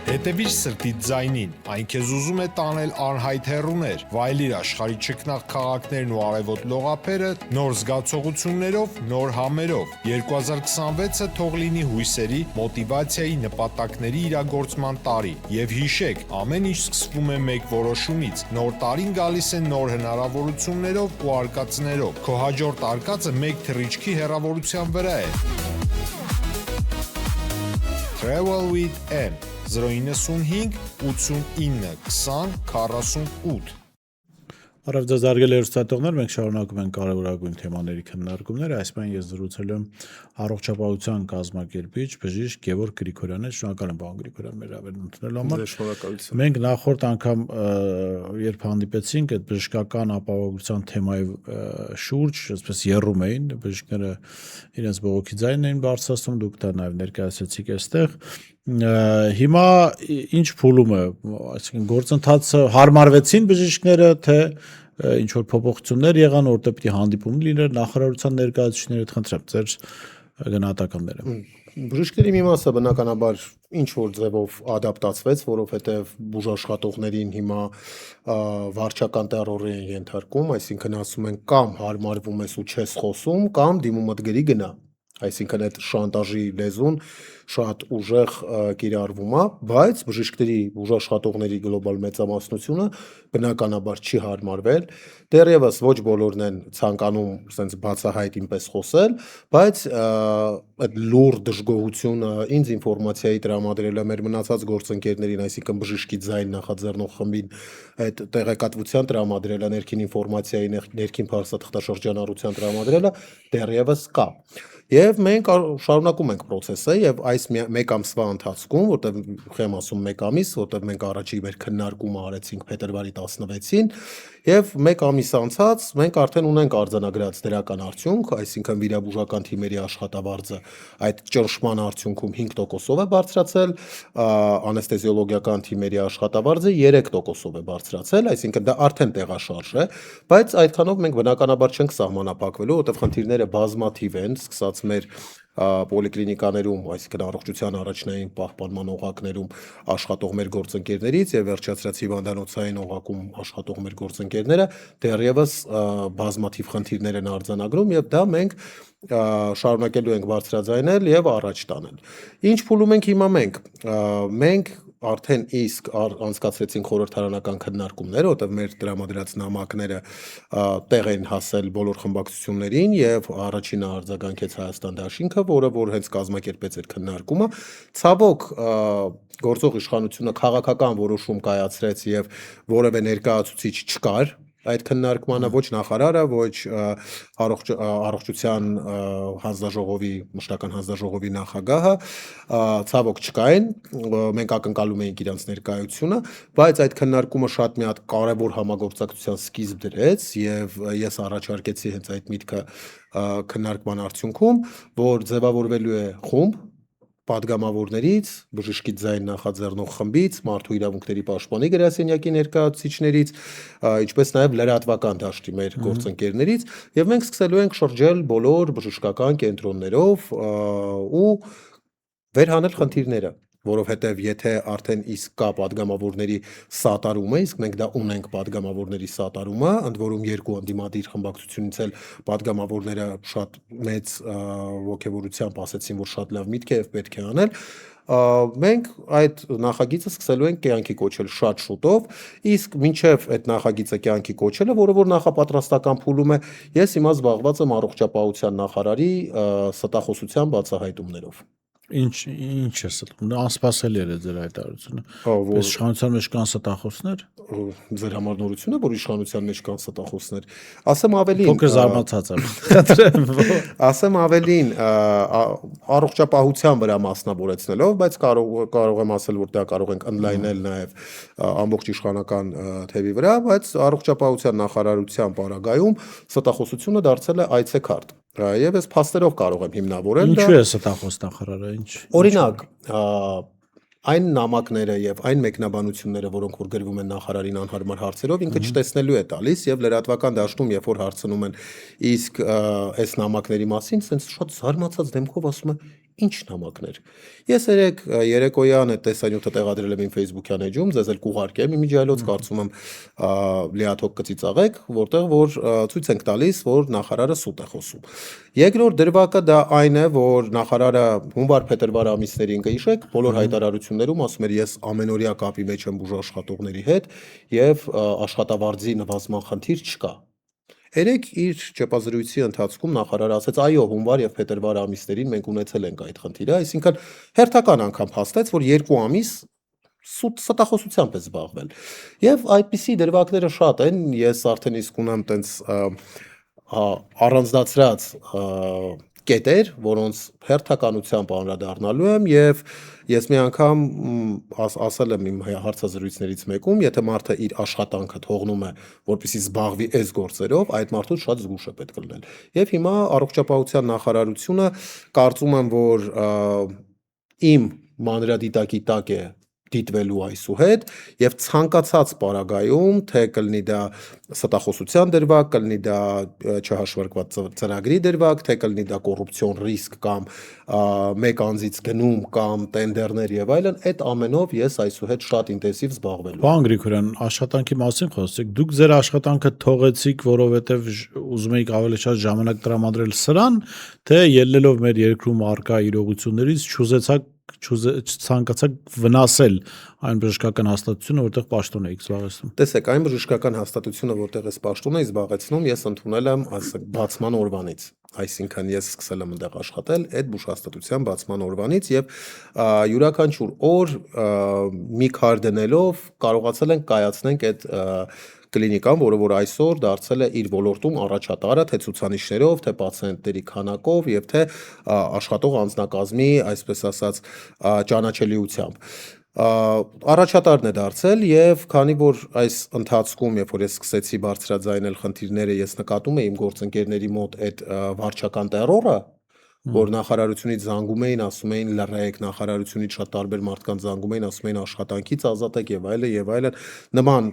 Հետևիր սրտիդ ձայնին, այն քեզ ուզում է տանել անհայտ հեռուներ, վայելիր աշխարհի չքնաղ քաղաքներն ու արևոտ լողափերը նոր զգացողություններով, նոր համերով։ 2026-ը թող լինի հույսերի, մոտիվացիայի, նպատակների իրագործման տարի։ Եվ հիշեք, ամեն ինչ սկսվում է մեկ որոշումից։ Նոր տարին գալիս է նոր հնարավորություններով ու արկածներով։ Քո հաջորդ արկածը մեկ թռիչքի հեռավորության վրա է։ Travel with M 095 89 20 48 Արև ձեզ արգել երուստատողներ, մենք շարունակում ենք կարևորագույն թեմաների քննարկումները, այսպես ես զրուցել եմ առողջապահության կազմակերպիչ բժիշկ Գևորգ Գրիգորյանը, շնորհակալ եմ պարոն Գրիգորյան մեր հավերն ընդունելու համար։ Մենք նախորդ անգամ երբ հանդիպեցինք, այդ բժշկական ապահովության թեմայի շուրջ, այսպես եռում էին, բժիշկները իրենց բողոքի ձայնն էին բարձրացնում, դուք դա նաև ներկայացրեցիք այստեղ։ Հիմա ինչ փուլում է, այսինքն գործընթացը հարմարվեցին բժիշկները, թե ինչ որ փոփոխություններ եղան, որտեղ պիտի հանդիպում լիներ նախարարության ներկայացուցիչները, խնդրեմ ձեր գնահատականները։ Բժիշկների մի մասը բնականաբար ինչ որ ձևով ադապտացվեց, որովհետև բուժաշխատողներին հիմա վարչական տերորի են ենթարկում, այսինքն ասում են կամ հարմարվում ես ու չես խոսում, կամ դիմումդ գրի գնա։ Այսինքն այդ շանտաժի լեզուն շատ ուժեղ կիրառվում է, բայց բժիշկների բուժաշխատողների գլոբալ մեծամասնությունը բնականաբար չի հարմարվել, դեռևս ոչ բոլորն են ցանկանում ասենց բացահայտ ինպես խոսել, բայց այդ լուրջ դժգոհությունը ինձ ինֆորմացիայի տրամադրելը մեր մնացած գործընկերներին, այսինքն բժշկի ձայն նախաձեռնող խմբին այդ տեղեկատվության տրամադրելը, ներքին ինֆորմացիայի, ներքին փաստաթղթաշրջանառության տրամադրելը դեռևս կա։ Եվ մենք շարունակում ենք process-ը եւ այս մեկ ամսվա ընթացքում, որտեղ խեմ ասում մեկ ամիս, որտեղ մենք առաջի մեր քննարկումը արեցինք փետրվարի 16-ին, եւ մեկ ամիս անցած մենք արդեն ունենք արձանագրած դրական արդյունք, այսինքն վիրաբուժական թիմերի աշխատավարձը այդ ճնշման արդյունքում 5%-ով է բարձրացել, անեստեզիոլոգիական թիմերի աշխատավարձը 3%-ով է բարձրացել, այսինքն դա արդեն տեղաշարժ է, բայց այդքանով մենք բնականաբար չենք սահմանափակվելու, որտեղ խնդիրները բազմաթիվ են, սկսած մեր պոլիկլինիկաներում, այսինքն առողջության առաջնային պահպանման օղակներում աշխատող մեր գործընկերներից եւ վերջացրած հիվանդանոցային օղակում աշխատող մեր գործընկերները դեռևս բազմաթիվ խնդիրներ են արձանագրում եւ դա մենք շարունակելու ենք բարձրաձայնել եւ առաջ տանել։ Ինչ փուլում ենք հիմա մենք արդեն իսկ անցկացրեցինք խորհրդարանական քննարկումներ, որտեղ մեր տրամադրած նամակները տեղ են հասել բոլոր խմբակցություններին եւ առաջինը արձագանքեց Հայաստան Դաշինքը, որը որ հենց կազմակերպեց այդ քննարկումը, ցավոք գործող իշխանությունը քաղաքական որոշում կայացրեց եւ որևէ ներկայացուցիչ չկար այդ քննարկմանը, ոչ նախարարը, ոչ առողջության հանձնաժողովի մշտական հանձնաժողովի նախագահը, ցավոք չկային, մենք ակնկալում էինք իրանց ներկայությունը, բայց այդ քննարկումը շատ մի հատ կարևոր համագործակցության սկիզբ դրեց եւ ես առաջարկեցի հենց այդ միտքը քննարկման արդյունքում, որ ձևավորվելու է խումբ պատգամավորներից, բժշկի ձայն նախաձեռնող խմբից, մարդու իրավունքների պաշտպանի գրասենյակի ներկայացուցիչներից, ինչպես նաև լրատվական դաշտի մեր գործընկերներից, եւ մենք սկսելու ենք շրջել բոլոր բժշկական կենտրոններով ու վերհանել խնդիրները, որովհետև եթե արդեն իսկ կա падգամավորների սատարումը, իսկ մենք դա ունենք падգամավորների սատարումը, ընդ որում երկու անդիմադիր խմբակցությունից էլ падգամավորները շատ մեծ ողջավորությամբ ասացին, որ շատ լավ միտք է եւ պետք է անել, մենք այդ նախագիծը սկսելու ենք կյանքի կոչել շատ շուտով, իսկ մինչև այդ նախագիծը կյանքի կոչելը, որը որ նախապատրաստական փուլում է, ես հիմա զբաղված եմ առողջապահության նախարարի ստախոսության բացահայտումներով։ Ինչ է ստում, անսպասելի է ձեր հայտարարությունը։ Պես իշխանության մեջ կան ստախոսներ։ Ձեր համար նորություն է, որ իշխանության մեջ կան ստախոսներ։ Ասեմ ավելին։ Փոքր զարմացած եմ։ Ասեմ ավելին, առողջապահության վրա մասնավորեցնելով, բայց կարող եմ ասել, որ դա կարող ենք ընդլայնել նաև ամբողջ իշխանական թևի վրա, բայց առողջապահության նախարարության պարագայում ստախոսությունը դարձել է այցեքարտ։ Եվ ես փաստերով կարող եմ հիմնավորել դա։ Ինչու է ստախոս նախարարը, ինչ։ Օրինակ, այն նամակները եւ այն մեկնաբանությունները, որոնք որ գրվում են նախարարին անհարմար հարցերով, ինքը չտեսնելու է տալիս եւ լրատվական դաշտում, երբ որ հարցնում են իսկ այս նամակների մասին, sense շատ զարմացած դեմքով ասում է, Ինչ նամակներ։ Ես երեկոյան այդ տեսանյութը տեղադրել եմ իմ Facebook-յան էջում, ձեզ էլ կուղարկեմ իմիջիայլոց, կարծում եմ լիաթոք կծիծաղեք, որտեղ որ ցույց ենք տալիս, որ նախարարը սուտ է խոսում։ Երկրորդ դրվագը դա այն է, որ նախարարը հունվար-փետրվար ամիսներին կհիշեք, բոլոր հայտարարություններում ասում էր ես ամենօրյա կապի մեջ եմ բուժաշխատողների հետ եւ աշխատավարձի նվազման խնդիր չկա։ Երեք իր ճեպազրույցի ընթացքում նախարարը ասաց, այո, հունվար եւ փետրվար ամիսներին մենք ունեցել ենք այդ խնդիրը, այսինքն հերթական անգամ փաստեց, որ 2 ամիս սուտ ստախոսությամբ է զբաղվել։ Եվ այդպիսի դրվագները շատ են, ես արդեն իսկ ունեմ տենց առանձնացրած կետեր, որոնց հերթականությամբ անդրադառնալու եմ եւ ես մի անգամ ասել եմ իմ հարցազրույցներից մեկում, եթե մարդը իր աշխատանքը թողնում է, որպեսզի զբաղվի այս գործերով, այդ մարդուց շատ զգուշ է պետք լինել։ Եվ հիմա առողջապահության նախարարությունը կարծում եմ, որ իմ մանրադիտակի տակ է դիտվելու այսուհետ եւ ցանկացած պարագայում թե կլինի դա ստախոսության դրվագ, կլինի դա չհաշվարկված ծրագրի դրվագ, թե կլինի դա կոռուպցիոն ռիսկ կամ մեկ անձից գնում կամ տենդերներ եւ այլն, այդ ամենով ես այսուհետ շատ ինտենսիվ զբաղվելու եմ։ Պարոն Գրիգորյան, աշխատանքի մասին խոսեցիք, դուք ձեր աշխատանքը թողեցիք, որովհետեւ ուզում եք ավելի շատ ժամանակ տրամադրել սրան, թե ելնելով մեր երկրում արկա իրողություններից չցանկացաք վնասել այն բժշկական հաստատությունը, որտեղ պաշտոն եք զբաղեցնում։ Տեսեք, այն բժշկական հաստատությունը, որտեղ ես պաշտոն եմ զբաղեցնում, ես ընդունել եմ բացման օրվանից։ Այսինքն ես սկսել եմ այնտեղ աշխատել այդ բուժհաստատության բացման օրվանից եւ յուրաքանչյուր օր մի քար դնելով կարողացել ենք կայացնենք այդ կլինիկան, որը որ այսօր դարձել է իր ոլորտում առաջատարը, թե ցուցանիշներով, թե պացիենտների քանակով եւ թե աշխատող անձնակազմի, այսպես ասած, ճանաչելիությամբ։ Առաջատարն է դարձել եւ քանի որ այս ընթացքում, երբ որ ես սկսեցի բարձրաձայնել խնդիրները, ես նկատում եմ իմ գործընկերների մոտ այդ վարչական տերորը, որ նախարարությունից զանգում էին, ասում էին լռեք, նախարարությունից շատ տարբեր մարդկանց զանգում էին, ասում էին աշխատանքից ազատ եք եւ այլն, նման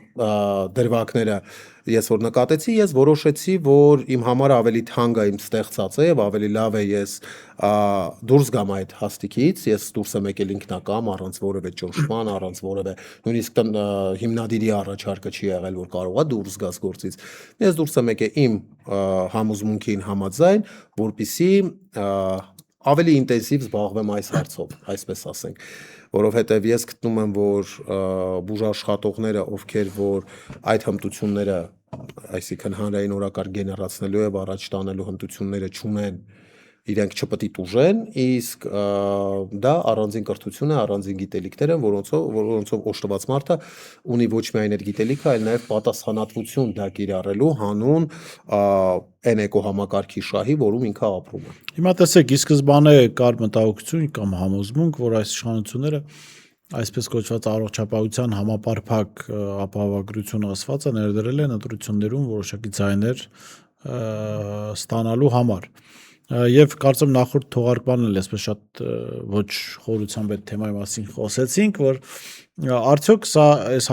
դրվագները ես որ նկատեցի, ես որոշեցի, որ իմ համար ավելի թանկ է իմ ստեղծածը եւ ավելի լավ է ես դուրս գամ այդ հաստիկից, ես դուրս եմ եկել ինքնակամ, առանց որևէ ճնշման, առանց որևէ նույնիսկ հիմնադիրի առաջարկը չի եղել, որ կարողա դուրս գաս գործից։ Ես դուրս եմ եկել իմ համոզմունքին համաձայն, որպեսզի ավելի ինտենսիվ զբաղվեմ այս հարցով, այսպես ասենք, որովհետև ես գտնում եմ, որ բուժաշխատողները, ովքեր որ այդ հմտությունները, այսինքն հանրային օրակարգ գեներացնելու եւ առաջ տանելու հմտությունները չունեն, իրենք չպետք է տուժեն, իսկ դա առանձին կրթություն է, առանձին գիտելիքներ են, որոնցով օժտված մարդը ունի ոչ միայն այդ գիտելիքը, այլ նաև պատասխանատվություն դա կիրառելու հանուն այն էկոհամակարգի շահի, որում ինքը ապրում է։ Հիմա տեսեք, ի սկզբանե կար մտահոգություն կամ համոզմունք, որ այս իշխանությունները այսպես կոչված առողջապահության համապարփակ ապահովագրությունը ասվածը ներդրել են ընտրություններում որոշակի ձայներ ստանալու համար։ Եվ կարծեմ նախորդ թողարկմանն էլ այսպես շատ ոչ խորությամբ այդ թեմայի մասին խոսեցինք, որ արդյոք սա այս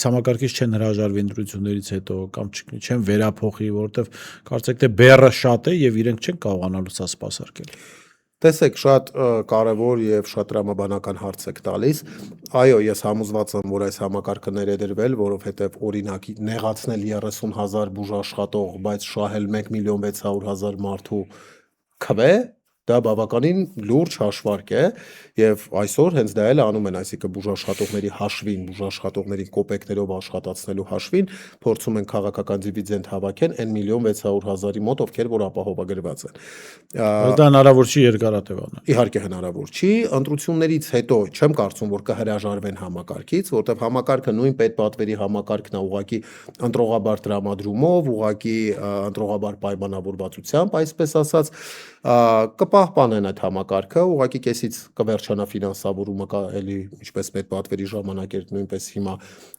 համակարգից չեն հրաժարվի ընտրություններից հետո կամ չեն վերափոխի, որովհետև կարծեք թե բեռը շատ է եւ իրենք չեն կարողանալու սա սպասարկել։ Տեսեք, շատ կարևոր եւ շատ տրամաբանական հարց եք տալիս։ Այո, ես համոզված եմ, որ այս համակարգը ներդրվել, որովհետեւ օրինակ նեղացնել 30,000 բուժաշխատող, բայց շահել 1,600,000 մարդու քվե, դա բավականին լուրջ հաշվարկ է եւ այսօր հենց դա էլ անում են, այսինքն բուժաշխատողների հաշվին, բուժաշխատողների կոպեկներով աշխատացնելու հաշվին փորձում են քաղաքական դիվիդենդ հավաքեն այն 1,600,000-ի մոտ, ովքեր որ ապահովագրված են։ Դա հնարավոր չի երկարատևանալ։ Իհարկե հնարավոր չի, ընտրություններից հետո չեմ կարծում, որ կհրաժարվեն համակարգից, որտեղ համակարգը նույն պետպատվերի համակարգն է, ուղղակի ընտրողաբար տրամադրումով, ուղղակի ընտրողաբար պայմանավորվածությամբ, այսպես ասած, կպահպանեն այդ համակարգը, ուղղակի կեսից կվերջանա ֆինանսավորումը, էլի ինչպես պետպատվերի ժամանակ էր, նույնպես հիմա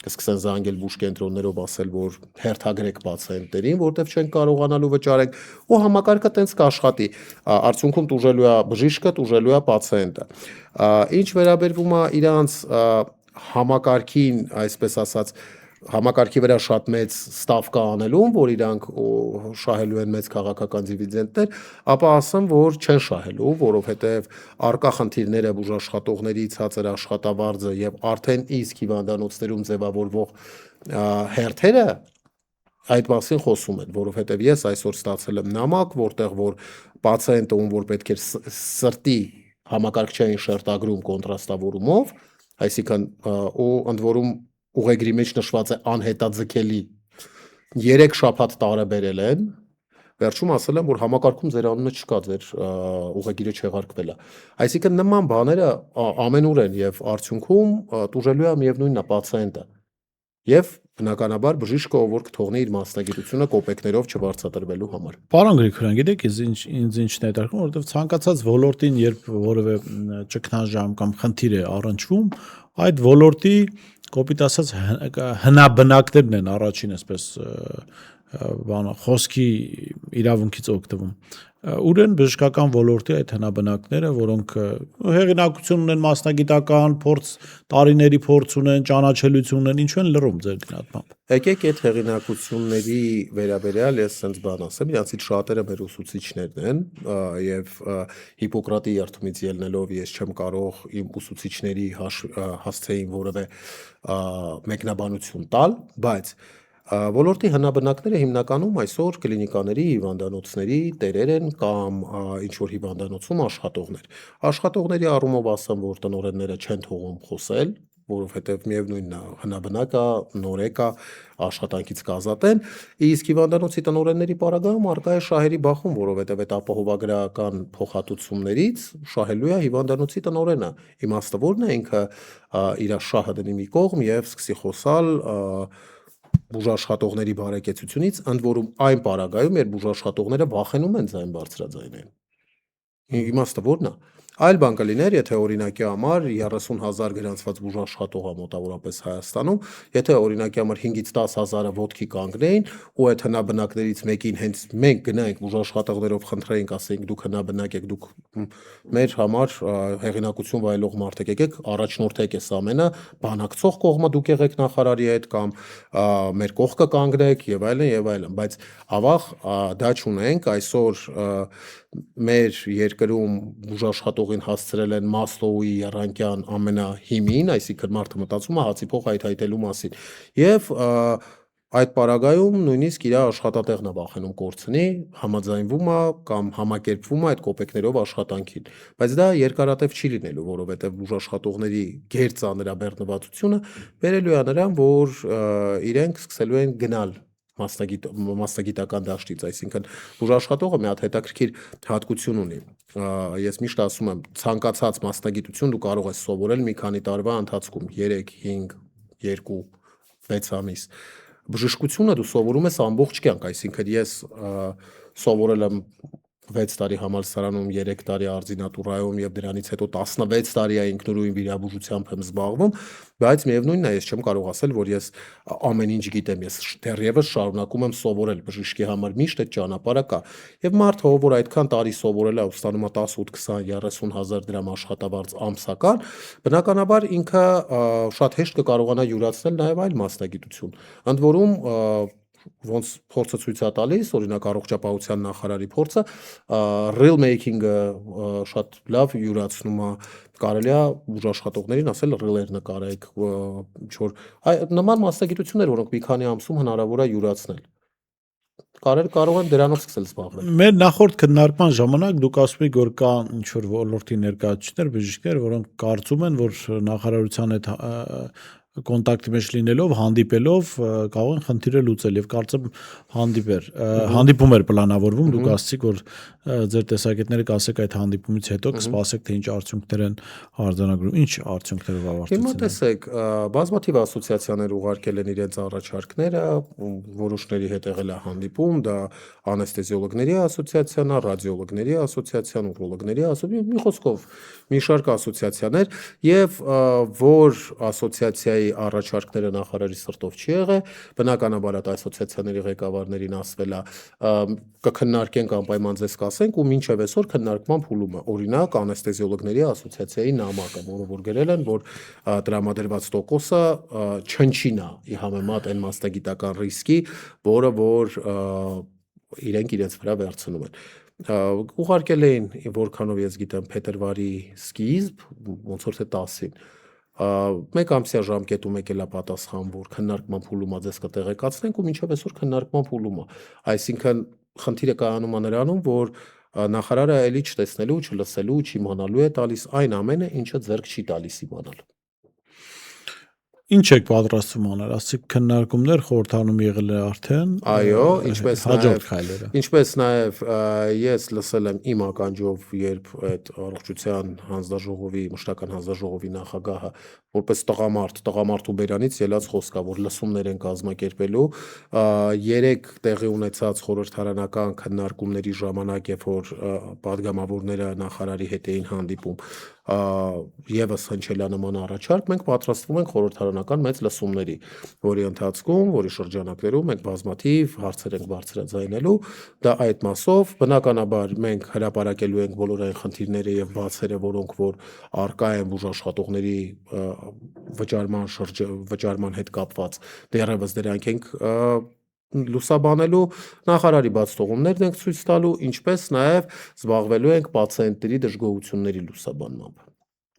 կսկսեն զանգել բուժկենտրոններով ասել, որ հերթագրեք պացիենտներին, որտեղ չեն կարողանալու վճարել, ու համակարգը տենց կաշխատի, արդյունքում տուժելու է բժիշկը, տուժելու է պացիենտը։ Ինչ վերաբերվում է իրանց համակարգին, այսպես ասած, համակարգի վրա շատ մեծ ստավկա անելուն, որ իրանք շահելու են մեծ քաղաքական դիվիդենտներ, ապա ասեմ, որ չեն շահելու, որովհետև արկա խնդիրները բուժաշխատողների ցածր աշխատավարձը եւ արդեն իսկ հիվանդանոցներում ձևավորվող հերթերը այդ մասին խոսում են, որովհետև ես այսօր ստացել եմ նամակ, որտեղ որ պացիենտը ում որ պետք է սրտի համակարգչային շերտագրում կոնտրաստավորումով, այսինքն ու ընդ որում ուղեգրի մեջ նշված է անհետաձգելի 3 շաբաթ տարեբերել են, վերջում ասել եմ, որ համակարգում ձեր անունը չկա, ձեր ուղեգիրը չեղարկվել է։ Այսինքն նման բաները ամենուր են եւ արդյունքում տուժելու է միևնույնն է պացիենտը։ Եվ բնականաբար բժիշկը ով որ կթողնի իր մասնագիտությունը կոպեկներով չբարձրատրվելու համար։ Պարոն Գրիգորյան, գիտեք, ինձ ինչն է հետաքրքրում, որովհետև ցանկացած ոլորտին, երբ որևէ ճգնաժամ կամ խնդիր է առնչվում, այդ ոլորտի կոպիտ ասած հնաբնակներն են առաջին այսպես խոսքի իրավունքից օգտվում։ Ուր են բժշկական ոլորտի այդ հնաբնակները, որոնք հեղինակություն ունեն, մասնագիտական փորձ, տարիների փորձ ունեն, ճանաչելիություն ունեն, ինչու են լռում ձեր գնահատմամբ։ Եկեք այդ հեղինակությունների վերաբերյալ ես sense բան ասեմ, իրանցից շատերը մեր ուսուցիչներն են եւ Հիպոկրատի երթումից ելնելով ես չեմ կարող իմ ուսուցիչների հասցեին որևէ մեկնաբանություն տալ, բայց ոլորտի հնաբնակները հիմնականում այսօր կլինիկաների, հիվանդանոցների տերեր են կամ ինչ-որ հիվանդանոցում աշխատողներ։ Աշխատողների առումով ասեմ, որ տնօրենները չեն թողում խոսել, որովհետև միևնույնն է հնաբնակ է, նորեկ է, աշխատանքից կազատեն, իսկ հիվանդանոցի տնօրենների պարագայում արկա է շահերի բախում, որովհետև այդ ապահովագրական փոխհատուցումներից շահելու է հիվանդանոցի տնօրենը։ Իմաստը որն է ինքը իր շահը դնի մի կողմ եւ սկսի խոսալ բուժաշխատողների բարեկեցությունից, ընդ որում այն պարագայում, երբ բուժաշխատողները վախենում են ձայն բարձրաձայնել։ Իմաստը որն է։ Այլ բան կլիներ, եթե օրինակի համար 30,000 գրանցված բուժաշխատող է մոտավորապես Հայաստանում, եթե օրինակի համար 5-ից 10,000-ը ոտքի կանգնեին, ու այդ հնաբնակներից մեկին հենց մենք գնայինք բուժաշխատողներով խնդրեինք, ասեինք դուք հնաբնակ եք, դուք մեր համար հեղինակություն վայելող մարդ եք, եկեք առաջնորդեք այս ամենը, բանակցող կողմը դուք եղեք նախարարի հետ կամ մեր կողքը կանգնեք եւ այլն, բայց ավաղ դա չունենք, այսօր մեր երկրում բուժաշխատողին հասցրել են Մասլոուի եռանկյան ամենահիմին, այսինքն մարդը մտածում է հացի փող հայթայթելու մասին։ Եվ այդ պարագայում նույնիսկ իր աշխատատեղն է վախենում կորցնի, համաձայնվում է կամ համակերպվում է այդ կոպեկներով աշխատանքին։ Բայց դա երկարատև չի լինելու, որովհետև բուժաշխատողների գեր ծանրաբեռնվածությունը բերելու է նրան, որ իրենք սկսելու են գնալ մասնագիտական դաշտից, այսինքն բուժաշխատողը մի հատ հետաքրքիր հատկություն ունի։ Ես միշտ ասում եմ, ցանկացած մասնագիտություն դու կարող ես սովորել մի քանի տարվա ընթացքում, 3, 5, 2, 6 ամիս։ Բժշկությունը դու սովորում ես ամբողջ կյանք, այսինքն ես սովորել եմ 6 տարի համալսարանում, 3 տարի արձինատուրայում եւ դրանից հետո 16 տարի է ինքնուրույն վիրաբուժությամբ եմ զբաղվում, բայց միևնույնն է, ես չեմ կարող ասել, որ ես ամեն ինչ գիտեմ, ես դեռևս շարունակում եմ սովորել, բժշկի համար միշտ այդ ճանապարհը կա։ Եվ մարդը, որ այդքան տարի սովորել է, ստանում է 10, 8, 20, 30,000 դրամ աշխատավարձ ամսական, բնականաբար ինքը շատ հեշտ կկարողանա յուրացնել նաեւ այլ մասնագիտություն։ Ընդ որում ոնց փորձը ցույց է տալիս, օրինակ առողջապահության նախարարի փորձը, real making-ը շատ լավ յուրացնում է, կարելի է բուժաշխատողներին ասել real-եր նկարեք, ինչ որ նման մասնագիտություններ, որոնք մի քանի ամսում հնարավոր է յուրացնել։ Կարող են դրանով սկսել զբաղվել։ Մեր նախորդ քննարկման ժամանակ դուք ասում եք, որ կա ինչ որ ոլորտի ներկայացուցիչներ, բժիշկներ, որոնք կարծում են, որ նախարարության հետ կոնտակտի մեջ լինելով, հանդիպելով կարող են խնդիրը լուծել եւ կարծեմ հանդիպում էր պլանավորվում, դուք ասացիք, որ ձեր տեսակետները կասեք այդ հանդիպումից հետո կսպասեք թե ինչ արդյունքներ են արձանագրում, ինչ արդյունքներով ավարտեցին։ Հիմա տեսեք, բազմաթիվ ասոցիացիաներ ուղարկել են իրենց առաջարկները, որոշների հետ եղել է հանդիպում, դա անեստեզիոլոգների ասոցիացիան է, ռադիոլոգների ասոցիացիան, ուրոլոգների ասոցիացիան, մի խոսքով մի շարք ասոցիացիաներ եւ որ ասոցիացիայի Ասոցիացիայի առաջարկները նախարարի սրտով չի եղել, բնականաբար այդ ասոցիացիաների ղեկավարներին ասվել է կքննարկենք անպայման ձեզ կասենք ու մինչև այսօր քննարկման փուլում է։ Օրինակ անեստեզիոլոգների ասոցիացիայի նամակը, որը որ գրել են, որ տրամադրված տոկոսը չնչին է ի համեմատ այն մասնագիտական ռիսկի, որը որ իրենք իրենց վրա վերցնում են։ Ուղարկել էին, որքանով ես գիտեմ, փետրվարի սկիզբ, ոնց որ թե 10-ին։ Մեկ ամսյա ժամկետում եկել է պատասխան, որ քննարկման փուլում է ձեզ կտեղեկացնենք ու մինչև այսօր քննարկման փուլում է։ Այսինքն խնդիրը կայանում է նրանում, որ նախարարը էլի չտեսնելու, չլսելու, չիմանալու է տալիս այն ամենը, ինչը ձեռք չի տալիս իմանալ։ Ինչ եք պատրաստվում անել, ասիկ քննարկումներ խորհրդանում եղել է արդեն։ Այո, հաջորդ քայլերը։ ինչպես նաև ես լսել եմ իմ ականջով, երբ այդ առողջության հանձնաժողովի, մշտական հանձնաժողովի նախագահը որպես տղամարդու բերանից ելած խոսք է, որ լսումներ են կազմակերպելու 3 տեղի ունեցած խորհրդարանական քննարկումների ժամանակ, երբ որ падգամավորները նախարարի հետ էին հանդիպում, եւս հնչել է նման առաջարկ, մենք պատրաստվում ենք խորհրդարանական մեծ լսումների, որի ընթացքում, որի շրջանակներում մենք բազմաթիվ հարցեր ենք բարձրաձայնելու, դա այդ մասով բնականաբար մենք հրապարակելու ենք բոլոր այն խնդիրները եւ բացերը, որոնք որ արկա են բուժաշխատողների վճարման հետ կապված, դեռևս դրանք ենք լուսաբանելու, նախարարի բաց թողումներն ենք ցույց տալու, ինչպես նաև զբաղվելու ենք պացիենտների դժգոհությունների լուսաբանմամբ։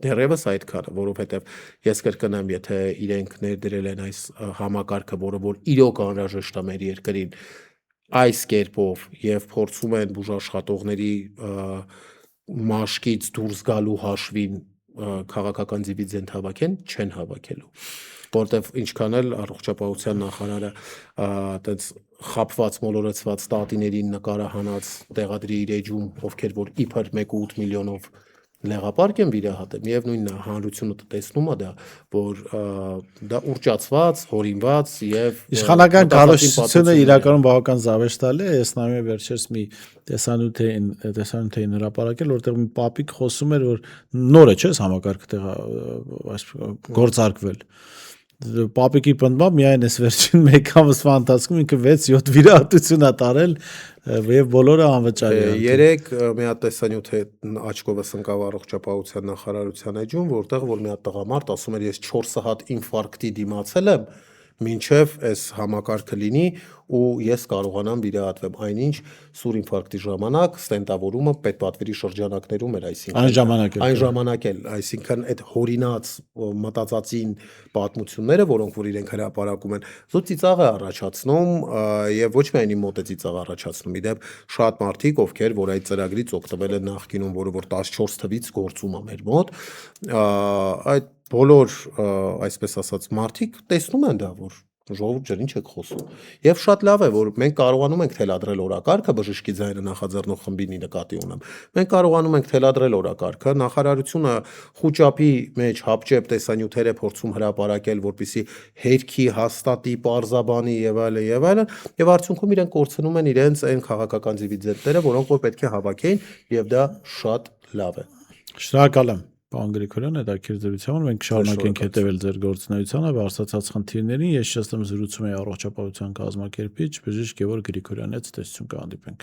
Դեռևս այդքանը, որովհետև ես կրկնեմ, եթե իրենք ներդրել են այս համակարգը, որը որ իրոք անհրաժեշտ է մեր երկրին, այս կերպով եւ փորձում են բուժաշխատողների մաշկից դուրս գալու հաշվին քաղաքական դիվիդենդ հավաքեն, չեն հավաքելու, որտեվ ինչքան էլ առողջապահության նախարարը այդպես խապված մոլորեցված տատիներին նկարահանած տեղադրի իր էջում, ովքեր որ իբր 1.8 միլիոնով լեղապարկ են վիրահատել, միևնույնն է հանրությունը տեսնում է դա, որ դա ուռճացված, հորինված եւ իշխանական կառավարությունը իրականում բավական զավեշտալի է, ես նայում եմ վերջերս մի տեսանյութային հրապարակել, որտեղ մի պապիկ խոսում էր, որ նոր է, չէ՞, համակարգը գործարկվել։ Պապիկի պնդմամբ միայն այս վերջին մեկ ամսվա ընթացքում ինքը 6-7 վիրահատություն է տարել եւ բոլորը անվճար են։ Երեք մի հատ տեսանյութ է աչքովս ընկավ առողջապահության նախարարության էջում, որտեղ որ մի հատ տղամարդ ասում էր, ես 4 հատ ինֆարկտի դիմացել եմ, մինչև այս համակարգը լինի ու ես կարողանամ վիրահատվեմ, այնինչ սուր ինֆարկտի ժամանակ ստենտավորումը պետպատվերի շրջանակներում էր, այսինքն այն ժամանակ էլ, այսինքն այդ հորինած մտածածին պատմությունները, որոնք որ իրենք հրապարակում են, զուտ ծիծաղ է առաջացնում եւ ոչ միայն իմ մոտ է ծիծաղ առաջացնում, իդեպ շատ մարդիկ, ովքեր որ այդ ծրագրից օգտվել են նախկինում, որը որ 14 թվից գործում է մեր մոտ, այդ բոլոր, այսպես ասած, մարդիկ տեսնում են դա, որ ժողովուրդ ջան, ինչ եք խոսում։ Եվ շատ լավ է, որ մենք կարողանում ենք թելադրել օրակարգը, բժշկի ձայնը նախաձեռնող խմբինի նկատի ունեմ։ Մենք կարողանում ենք թելադրել օրակարգը, նախարարությունը խոճապի մեջ հապճեպ տեսանյութեր է փորձում հրապարակել, որպեսզի հերքի հաստատի, պարզաբանի եւ այլն եւ այլն, եւ արդյունքում իրենք կորցնում են իրենց այն քաղաքական դիվիդենտները, որոնք որ պետք է հավաքեին, եւ դա շատ լավ է։ Շնորհակալ եմ։ Պարոն Գրիգորյան, հետաքրքիր զրույցով մենք շարունակենք հետևել ձեր գործունեությանը, բարձրացած խնդիրներին։ Ես շեշտեմ զրուցում էի առողջապահության կազմակերպիչ բժիշկ Գևորգ Գրիգորյանի հետ, տեսություն կհանդիպենք։